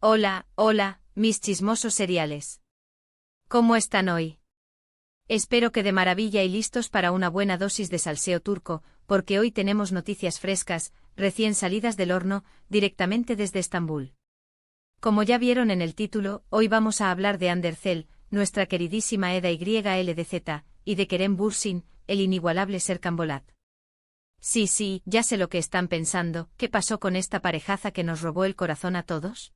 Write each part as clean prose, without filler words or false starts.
Hola, hola, mis chismosos seriales. ¿Cómo están hoy? Espero que de maravilla y listos para una buena dosis de salseo turco, porque hoy tenemos noticias frescas, recién salidas del horno, directamente desde Estambul. Como ya vieron en el título, hoy vamos a hablar de Hande Erçel, nuestra queridísima Eda YLDZ, y de Kerem Bürsin, el inigualable Serkan Bolat. Sí, ya sé lo que están pensando, ¿qué pasó con esta parejaza que nos robó el corazón a todos?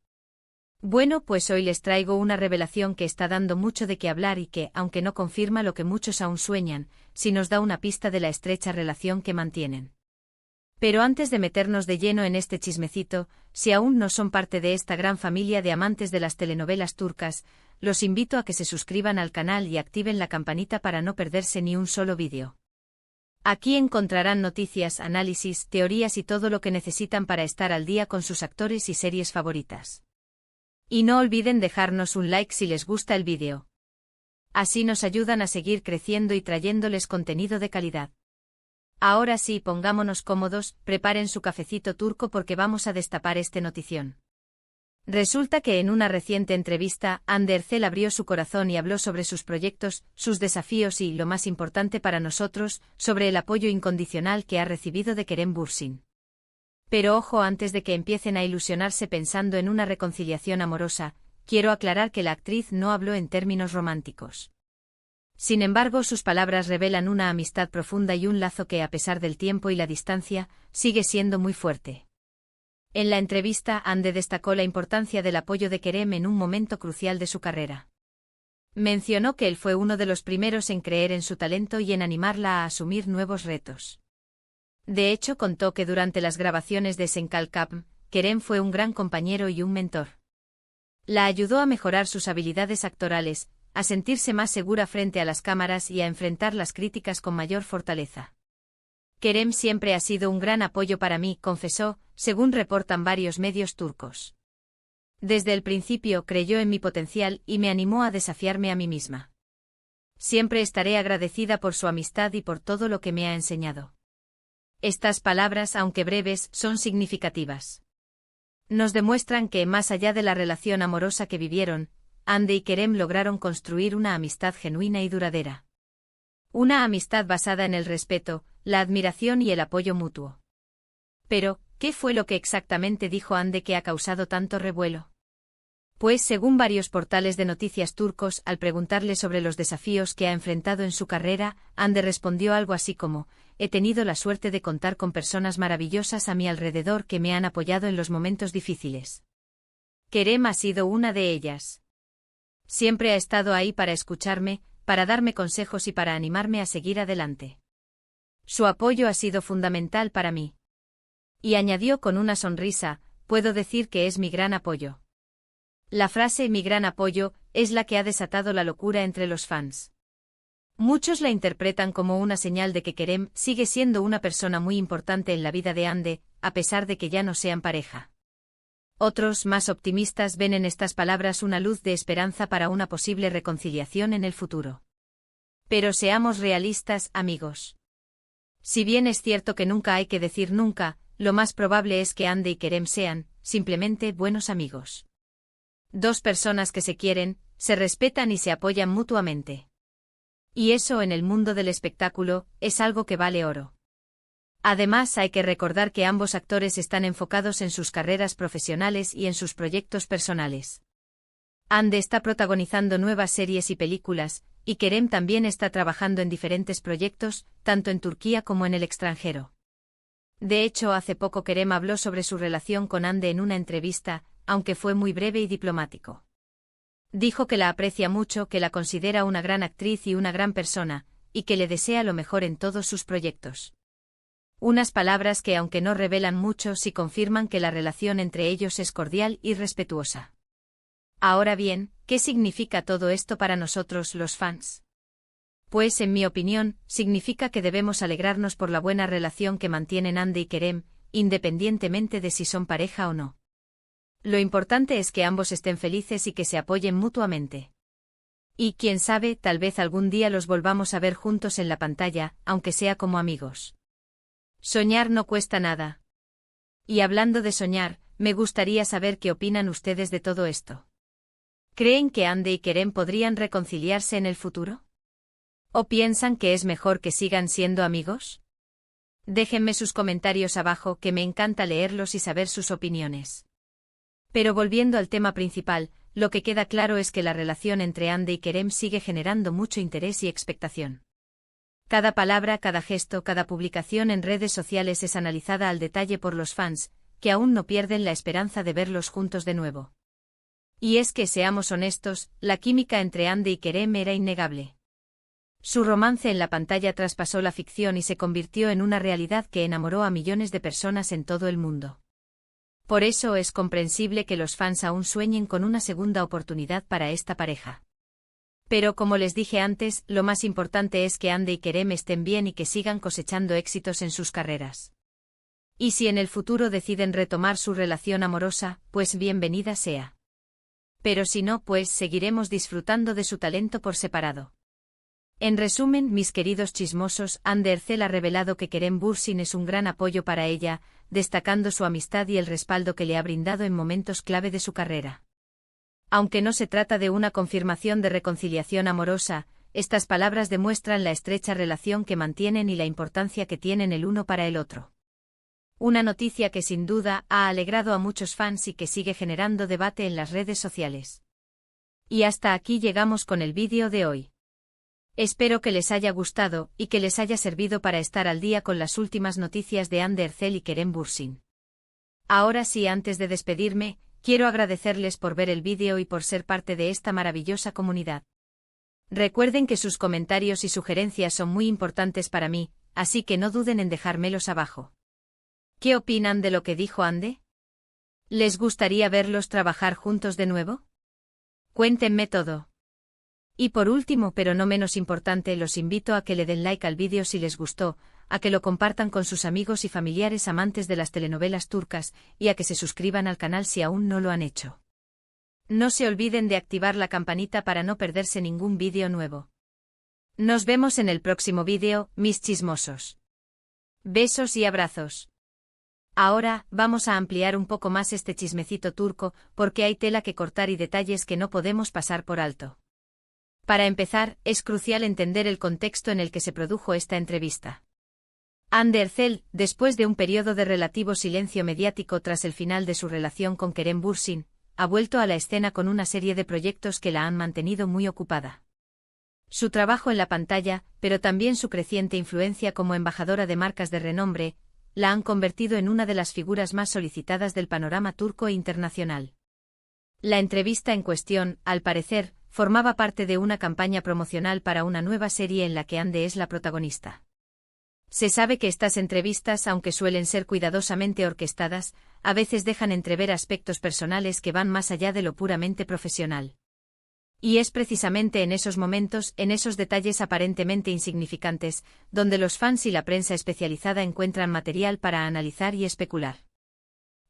Bueno, pues hoy les traigo una revelación que está dando mucho de qué hablar y que, aunque no confirma lo que muchos aún sueñan, sí nos da una pista de la estrecha relación que mantienen. Pero antes de meternos de lleno en este chismecito, si aún no son parte de esta gran familia de amantes de las telenovelas turcas, los invito a que se suscriban al canal y activen la campanita para no perderse ni un solo vídeo. Aquí encontrarán noticias, análisis, teorías y todo lo que necesitan para estar al día con sus actores y series favoritas. Y no olviden dejarnos un like si les gusta el vídeo. Así nos ayudan a seguir creciendo y trayéndoles contenido de calidad. Ahora sí, pongámonos cómodos, preparen su cafecito turco porque vamos a destapar este notición. Resulta que en una reciente entrevista, Hande Erçel abrió su corazón y habló sobre sus proyectos, sus desafíos y, lo más importante para nosotros, sobre el apoyo incondicional que ha recibido de Kerem Bürsin. Pero ojo, antes de que empiecen a ilusionarse pensando en una reconciliación amorosa, quiero aclarar que la actriz no habló en términos románticos. Sin embargo, sus palabras revelan una amistad profunda y un lazo que, a pesar del tiempo y la distancia, sigue siendo muy fuerte. En la entrevista, Hande destacó la importancia del apoyo de Kerem en un momento crucial de su carrera. Mencionó que él fue uno de los primeros en creer en su talento y en animarla a asumir nuevos retos. De hecho, contó que durante las grabaciones de Senkalkam, Kerem fue un gran compañero y un mentor. La ayudó a mejorar sus habilidades actorales, a sentirse más segura frente a las cámaras y a enfrentar las críticas con mayor fortaleza. Kerem siempre ha sido un gran apoyo para mí, confesó, según reportan varios medios turcos. Desde el principio creyó en mi potencial y me animó a desafiarme a mí misma. Siempre estaré agradecida por su amistad y por todo lo que me ha enseñado. Estas palabras, aunque breves, son significativas. Nos demuestran que, más allá de la relación amorosa que vivieron, Hande y Kerem lograron construir una amistad genuina y duradera. Una amistad basada en el respeto, la admiración y el apoyo mutuo. Pero, ¿qué fue lo que exactamente dijo Hande que ha causado tanto revuelo? Pues según varios portales de noticias turcos, al preguntarle sobre los desafíos que ha enfrentado en su carrera, Hande respondió algo así como: he tenido la suerte de contar con personas maravillosas a mi alrededor que me han apoyado en los momentos difíciles. Kerem ha sido una de ellas. Siempre ha estado ahí para escucharme, para darme consejos y para animarme a seguir adelante. Su apoyo ha sido fundamental para mí. Y añadió con una sonrisa: puedo decir que es mi gran apoyo. La frase "mi gran apoyo" es la que ha desatado la locura entre los fans. Muchos la interpretan como una señal de que Kerem sigue siendo una persona muy importante en la vida de Hande, a pesar de que ya no sean pareja. Otros, más optimistas, ven en estas palabras una luz de esperanza para una posible reconciliación en el futuro. Pero seamos realistas, amigos. Si bien es cierto que nunca hay que decir nunca, lo más probable es que Hande y Kerem sean, simplemente, buenos amigos. Dos personas que se quieren, se respetan y se apoyan mutuamente. Y eso en el mundo del espectáculo, es algo que vale oro. Además, hay que recordar que ambos actores están enfocados en sus carreras profesionales y en sus proyectos personales. Hande está protagonizando nuevas series y películas, y Kerem también está trabajando en diferentes proyectos, tanto en Turquía como en el extranjero. De hecho, hace poco Kerem habló sobre su relación con Hande en una entrevista, aunque fue muy breve y diplomático. Dijo que la aprecia mucho, que la considera una gran actriz y una gran persona, y que le desea lo mejor en todos sus proyectos. Unas palabras que, aunque no revelan mucho, sí confirman que la relación entre ellos es cordial y respetuosa. Ahora bien, ¿qué significa todo esto para nosotros, los fans? Pues, en mi opinión, significa que debemos alegrarnos por la buena relación que mantienen Hande y Kerem, independientemente de si son pareja o no. Lo importante es que ambos estén felices y que se apoyen mutuamente. Y quién sabe, tal vez algún día los volvamos a ver juntos en la pantalla, aunque sea como amigos. Soñar no cuesta nada. Y hablando de soñar, me gustaría saber qué opinan ustedes de todo esto. ¿Creen que Ande y Kerem podrían reconciliarse en el futuro? ¿O piensan que es mejor que sigan siendo amigos? Déjenme sus comentarios abajo, que me encanta leerlos y saber sus opiniones. Pero volviendo al tema principal, lo que queda claro es que la relación entre Ande y Kerem sigue generando mucho interés y expectación. Cada palabra, cada gesto, cada publicación en redes sociales es analizada al detalle por los fans, que aún no pierden la esperanza de verlos juntos de nuevo. Y es que, seamos honestos, la química entre Ande y Kerem era innegable. Su romance en la pantalla traspasó la ficción y se convirtió en una realidad que enamoró a millones de personas en todo el mundo. Por eso es comprensible que los fans aún sueñen con una segunda oportunidad para esta pareja. Pero como les dije antes, lo más importante es que Ande y Kerem estén bien y que sigan cosechando éxitos en sus carreras. Y si en el futuro deciden retomar su relación amorosa, pues bienvenida sea. Pero si no, pues seguiremos disfrutando de su talento por separado. En resumen, mis queridos chismosos, Ande Ercel ha revelado que Kerem Bürsin es un gran apoyo para ella, destacando su amistad y el respaldo que le ha brindado en momentos clave de su carrera. Aunque no se trata de una confirmación de reconciliación amorosa, estas palabras demuestran la estrecha relación que mantienen y la importancia que tienen el uno para el otro. Una noticia que sin duda ha alegrado a muchos fans y que sigue generando debate en las redes sociales. Y hasta aquí llegamos con el vídeo de hoy. Espero que les haya gustado y que les haya servido para estar al día con las últimas noticias de Ande Ercel y Kerem Bürsin. Ahora sí, antes de despedirme, quiero agradecerles por ver el vídeo y por ser parte de esta maravillosa comunidad. Recuerden que sus comentarios y sugerencias son muy importantes para mí, así que no duden en dejármelos abajo. ¿Qué opinan de lo que dijo Ande? ¿Les gustaría verlos trabajar juntos de nuevo? Cuéntenme todo. Y por último, pero no menos importante, los invito a que le den like al vídeo si les gustó, a que lo compartan con sus amigos y familiares amantes de las telenovelas turcas, y a que se suscriban al canal si aún no lo han hecho. No se olviden de activar la campanita para no perderse ningún vídeo nuevo. Nos vemos en el próximo vídeo, mis chismosos. Besos y abrazos. Ahora, vamos a ampliar un poco más este chismecito turco, porque hay tela que cortar y detalles que no podemos pasar por alto. Para empezar, es crucial entender el contexto en el que se produjo esta entrevista. Hande Erçel, después de un periodo de relativo silencio mediático tras el final de su relación con Kerem Bürsin, ha vuelto a la escena con una serie de proyectos que la han mantenido muy ocupada. Su trabajo en la pantalla, pero también su creciente influencia como embajadora de marcas de renombre, la han convertido en una de las figuras más solicitadas del panorama turco e internacional. La entrevista en cuestión, al parecer, formaba parte de una campaña promocional para una nueva serie en la que Hande es la protagonista. Se sabe que estas entrevistas, aunque suelen ser cuidadosamente orquestadas, a veces dejan entrever aspectos personales que van más allá de lo puramente profesional. Y es precisamente en esos momentos, en esos detalles aparentemente insignificantes, donde los fans y la prensa especializada encuentran material para analizar y especular.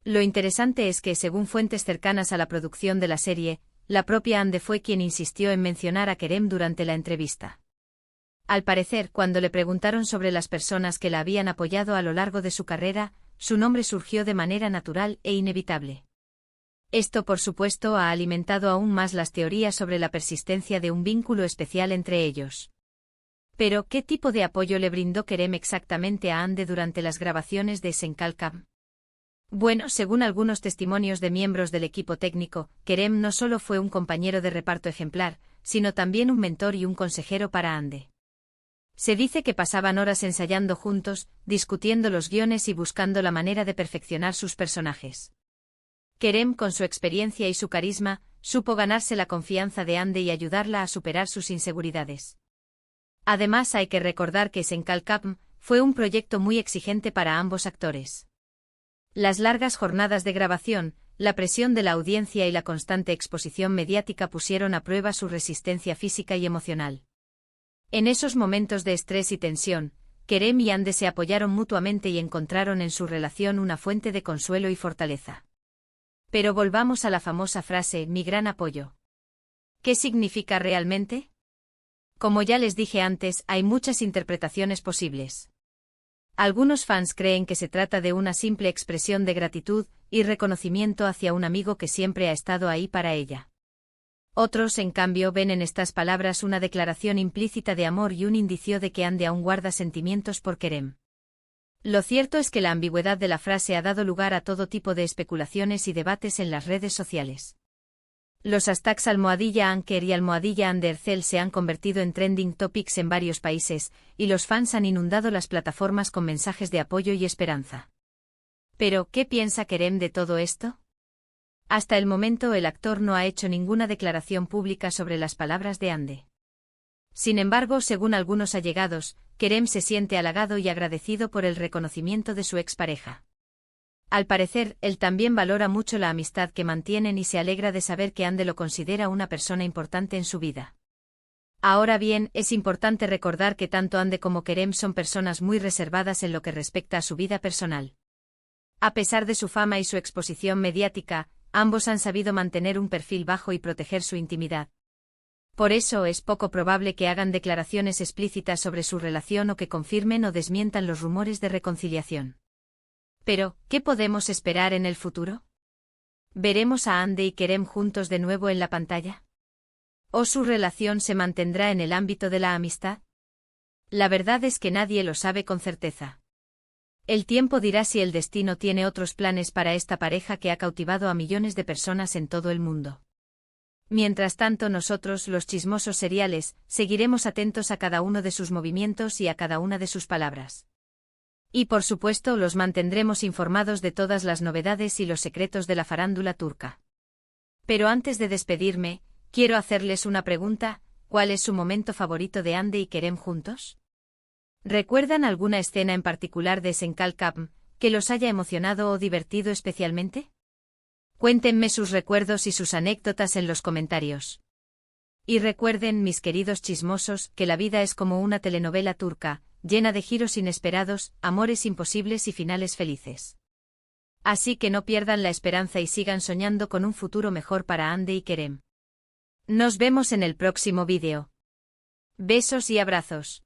Lo interesante es que, según fuentes cercanas a la producción de la serie, la propia Hande fue quien insistió en mencionar a Kerem durante la entrevista. Al parecer, cuando le preguntaron sobre las personas que la habían apoyado a lo largo de su carrera, su nombre surgió de manera natural e inevitable. Esto, por supuesto, ha alimentado aún más las teorías sobre la persistencia de un vínculo especial entre ellos. Pero, ¿qué tipo de apoyo le brindó Kerem exactamente a Hande durante las grabaciones de Senkalkam? Bueno, según algunos testimonios de miembros del equipo técnico, Kerem no solo fue un compañero de reparto ejemplar, sino también un mentor y un consejero para Hande. Se dice que pasaban horas ensayando juntos, discutiendo los guiones y buscando la manera de perfeccionar sus personajes. Kerem, con su experiencia y su carisma, supo ganarse la confianza de Hande y ayudarla a superar sus inseguridades. Además, hay que recordar que Senkalkam fue un proyecto muy exigente para ambos actores. Las largas jornadas de grabación, la presión de la audiencia y la constante exposición mediática pusieron a prueba su resistencia física y emocional. En esos momentos de estrés y tensión, Kerem y Hande se apoyaron mutuamente y encontraron en su relación una fuente de consuelo y fortaleza. Pero volvamos a la famosa frase, mi gran apoyo. ¿Qué significa realmente? Como ya les dije antes, hay muchas interpretaciones posibles. Algunos fans creen que se trata de una simple expresión de gratitud y reconocimiento hacia un amigo que siempre ha estado ahí para ella. Otros, en cambio, ven en estas palabras una declaración implícita de amor y un indicio de que Ande aún guarda sentimientos por Kerem. Lo cierto es que la ambigüedad de la frase ha dado lugar a todo tipo de especulaciones y debates en las redes sociales. Los hashtags #Anker y #Andercel se han convertido en trending topics en varios países, y los fans han inundado las plataformas con mensajes de apoyo y esperanza. Pero, ¿qué piensa Kerem de todo esto? Hasta el momento el actor no ha hecho ninguna declaración pública sobre las palabras de Ande. Sin embargo, según algunos allegados, Kerem se siente halagado y agradecido por el reconocimiento de su expareja. Al parecer, él también valora mucho la amistad que mantienen y se alegra de saber que Ande lo considera una persona importante en su vida. Ahora bien, es importante recordar que tanto Ande como Kerem son personas muy reservadas en lo que respecta a su vida personal. A pesar de su fama y su exposición mediática, ambos han sabido mantener un perfil bajo y proteger su intimidad. Por eso es poco probable que hagan declaraciones explícitas sobre su relación o que confirmen o desmientan los rumores de reconciliación. Pero, ¿qué podemos esperar en el futuro? ¿Veremos a Ande y Kerem juntos de nuevo en la pantalla? ¿O su relación se mantendrá en el ámbito de la amistad? La verdad es que nadie lo sabe con certeza. El tiempo dirá si el destino tiene otros planes para esta pareja que ha cautivado a millones de personas en todo el mundo. Mientras tanto, nosotros, los chismosos seriales, seguiremos atentos a cada uno de sus movimientos y a cada una de sus palabras. Y por supuesto los mantendremos informados de todas las novedades y los secretos de la farándula turca. Pero antes de despedirme, quiero hacerles una pregunta: ¿cuál es su momento favorito de Ande y Kerem juntos? ¿Recuerdan alguna escena en particular de Senkalkapm que los haya emocionado o divertido especialmente? Cuéntenme sus recuerdos y sus anécdotas en los comentarios. Y recuerden, mis queridos chismosos, que la vida es como una telenovela turca, llena de giros inesperados, amores imposibles y finales felices. Así que no pierdan la esperanza y sigan soñando con un futuro mejor para Ande y Kerem. Nos vemos en el próximo vídeo. Besos y abrazos.